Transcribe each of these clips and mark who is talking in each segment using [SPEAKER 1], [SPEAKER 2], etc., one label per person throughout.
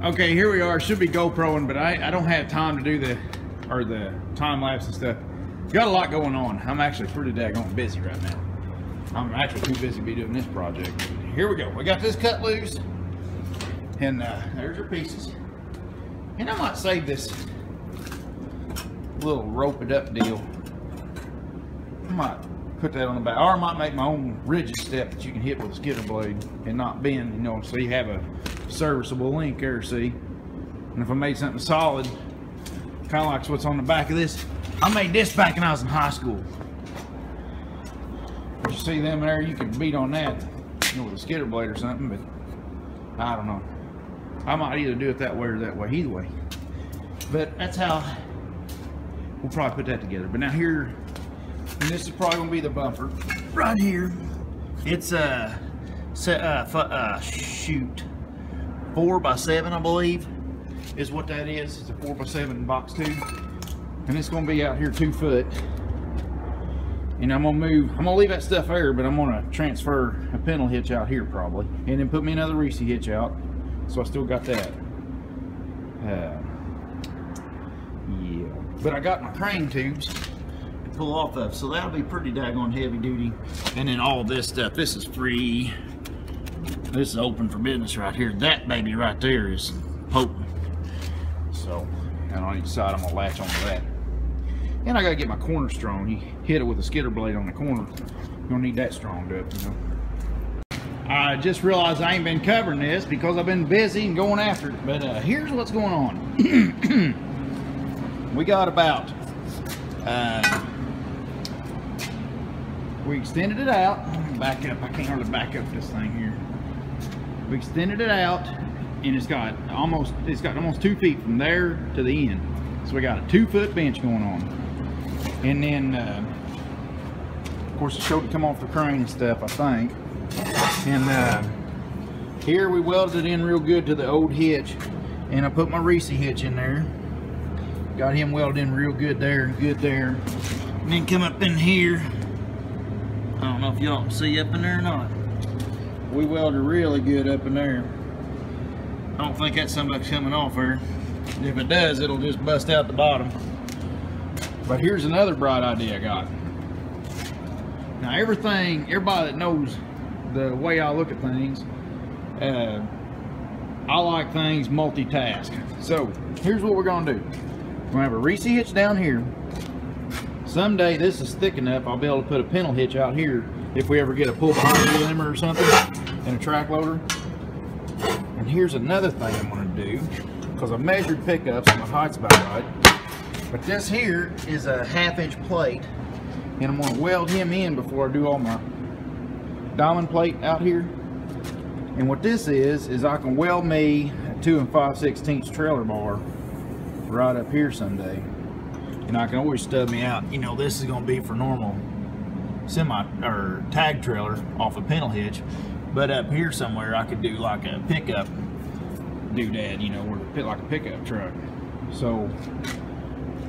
[SPEAKER 1] Okay, here we are. Should be GoProing, but I don't have time to do the time lapse and stuff. Got a lot going on. I'm actually pretty daggone busy right now. I'm actually too busy to be doing this project. Here we go. We got this cut loose, and there's your pieces. And I might save this little roped up deal. I might put that on the back, or I might make my own rigid step that you can hit with a skidder blade and not bend, you know, so you have a serviceable link there, see. And if I made something solid, kind of like what's on the back of this, I made this back when I was in high school. But you see them there, you could beat on that, you know, with a skidder blade or something, but I don't know. I might either do it that way or that way, either way. But that's how we'll probably put that together. But now here, and this is probably gonna be the bumper right here. It's shoot, 4x7, I believe, is what that is. It's a 4x7 box tube, and it's gonna be out here 2 foot. And I'm gonna leave that stuff there, but I'm gonna transfer a pintle hitch out here probably, and then put me another Reese hitch out, so I still got that. Yeah, but I got my crane tubes pull off of, so that'll be pretty daggone heavy duty. And then all this stuff, this is free, this is open for business right here. That baby right there is potent, so, and on each side I'm gonna latch onto that. And I gotta get my corner strong. You hit it with a skidder blade on the corner, you're gonna need that stronged up, you know. I just realized I ain't been covering this because I've been busy and going after it, but here's what's going on. We got about we extended it out. Back up. I can't hardly back up this thing here. We extended it out, and it's got almost 2 feet from there to the end. So we got a 2 foot bench going on, and then of course it showed to come off the crane and stuff, I think. And here we welded it in real good to the old hitch, and I put my Reese hitch in there. Got him welded in real good there and good there. And then come up in here. I don't know if y'all can see up in there or not. We welded really good up in there. I don't think that somebody's coming off there. If it does, it'll just bust out the bottom. But here's another bright idea I got. Now everybody that knows the way I look at things, I like things multitask. So here's what we're gonna do. We're gonna have a Reese hitch down here. Someday this is thick enough, I'll be able to put a pintle hitch out here if we ever get a pull behind limber or something and a track loader. And here's another thing I'm gonna do, because I measured pickups and my height's about right. But this here is a 1/2 inch plate, and I'm gonna weld him in before I do all my diamond plate out here. And what this is I can weld me a 2 5/16 trailer bar right up here someday, and I can always stub me out. You know, this is going to be for normal semi or tag trailer off a pintle hitch, but up here somewhere I could do like a pickup doodad, you know, where like a pickup truck. So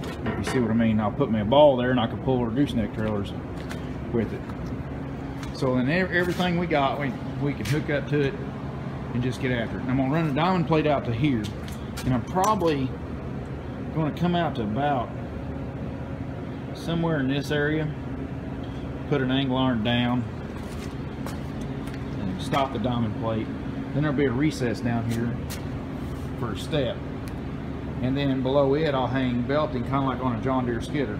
[SPEAKER 1] if you see what I mean, I'll put me a ball there and I can pull our gooseneck trailers with it. So then everything we got, we can hook up to it and just get after it. And I'm going to run a diamond plate out to here, and I'm probably going to come out to about somewhere in this area, put an angle iron down and stop the diamond plate. Then there'll be a recess down here for a step, and then below it I'll hang belting kind of like on a John Deere skidder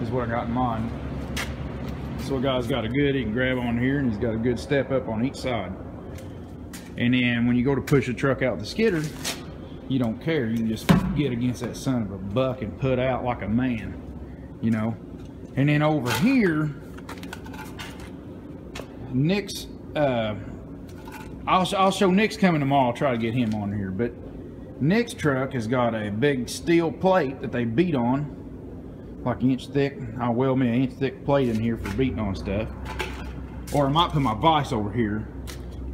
[SPEAKER 1] is what I got in mind. So a guy's got a good, he can grab on here, and he's got a good step up on each side. And then when you go to push the truck out the skidder, you don't care, you can just get against that son of a buck and put out like a man, you know. And then over here, Nick's I'll show Nick's coming tomorrow. I'll try to get him on here, but Nick's truck has got a big steel plate that they beat on, like 1 inch thick. I'll weld me an 1 inch thick plate in here for beating on stuff, or I might put my vise over here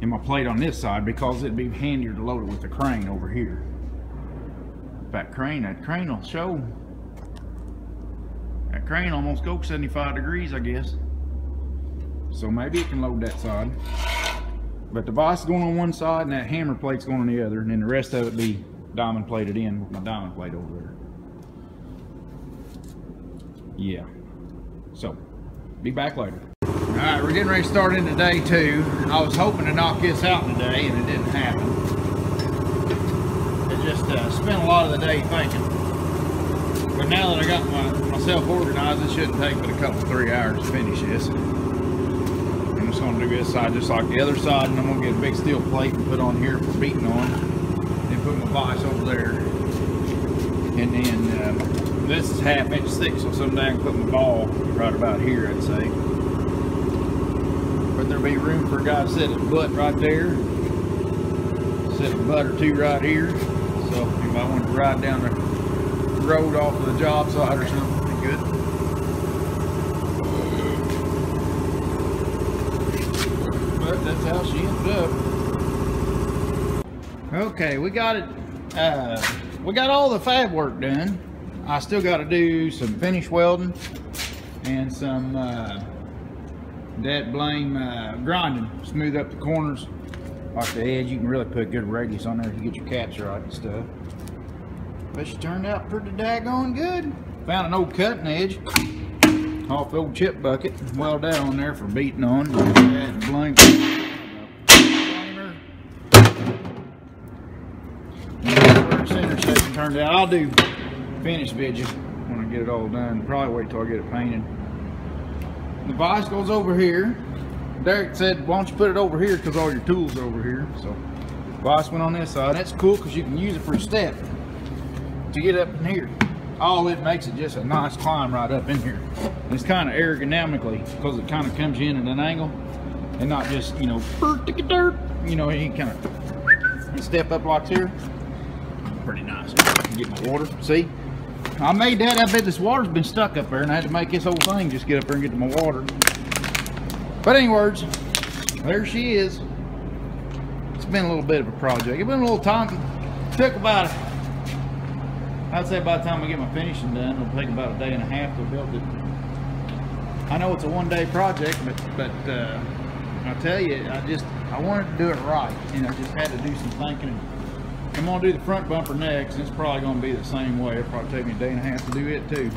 [SPEAKER 1] and my plate on this side, because it'd be handier to load it with the crane over here. That crane will show. That crane almost goes 75 degrees, I guess. So maybe it can load that side. But the vise is going on one side and that hammer plate's going on the other, and then the rest of it be diamond plated in with my diamond plate over there. Yeah. So, be back later. Alright, we're getting ready to start into day 2. I was hoping to knock this out today, and it didn't happen. I just spent a lot of the day thinking. But now that I got myself organized, it shouldn't take but a couple, 3 hours to finish this. I'm just going to do this side just like the other side, and I'm going to get a big steel plate and put on here for beating on. Then put my vise over there. And then this is 1/2 inch thick, so someday I can put my ball right about here, I'd say. But there'll be room for a guy to sit at the butt right there. Sit a butt or two right here. So if anybody wanted to ride down the road off of the job site or something, be good. But that's how she ended up. Okay, we got it. We got all the fab work done. I still got to do some finish welding and some grinding, smooth up the corners, like the edge. You can really put a good radius on there if you get your caps right and stuff. But she turned out pretty daggone good. Found an old cutting edge off the old chip bucket, welded that on there for beating on. Center section turned out. I'll do finish videos when I get it all done. Probably wait till I get it painted. The vise goes over here. Derek said, why don't you put it over here, because all your tools are over here. So vise went on this side. That's cool because you can use it for a step to get up in here. All it makes it just a nice climb right up in here. And it's kind of ergonomically, because it kind of comes in at an angle and not just, you know, you know, you kind of step up like here. Pretty nice. Get my water. See, I made that. I bet this water's been stuck up there, and I had to make this whole thing just get up there and get to my water. But anyways, there she is. It's been a little bit of a project. It's been a little time. It took about, I'd say by the time I get my finishing done, it'll take about 1.5 days to build it. I know it's a 1-day project, but I tell you, I wanted to do it right, and I just had to do some thinking. I'm gonna do the front bumper next, and it's probably gonna be the same way. It'll probably take me 1.5 days to do it too.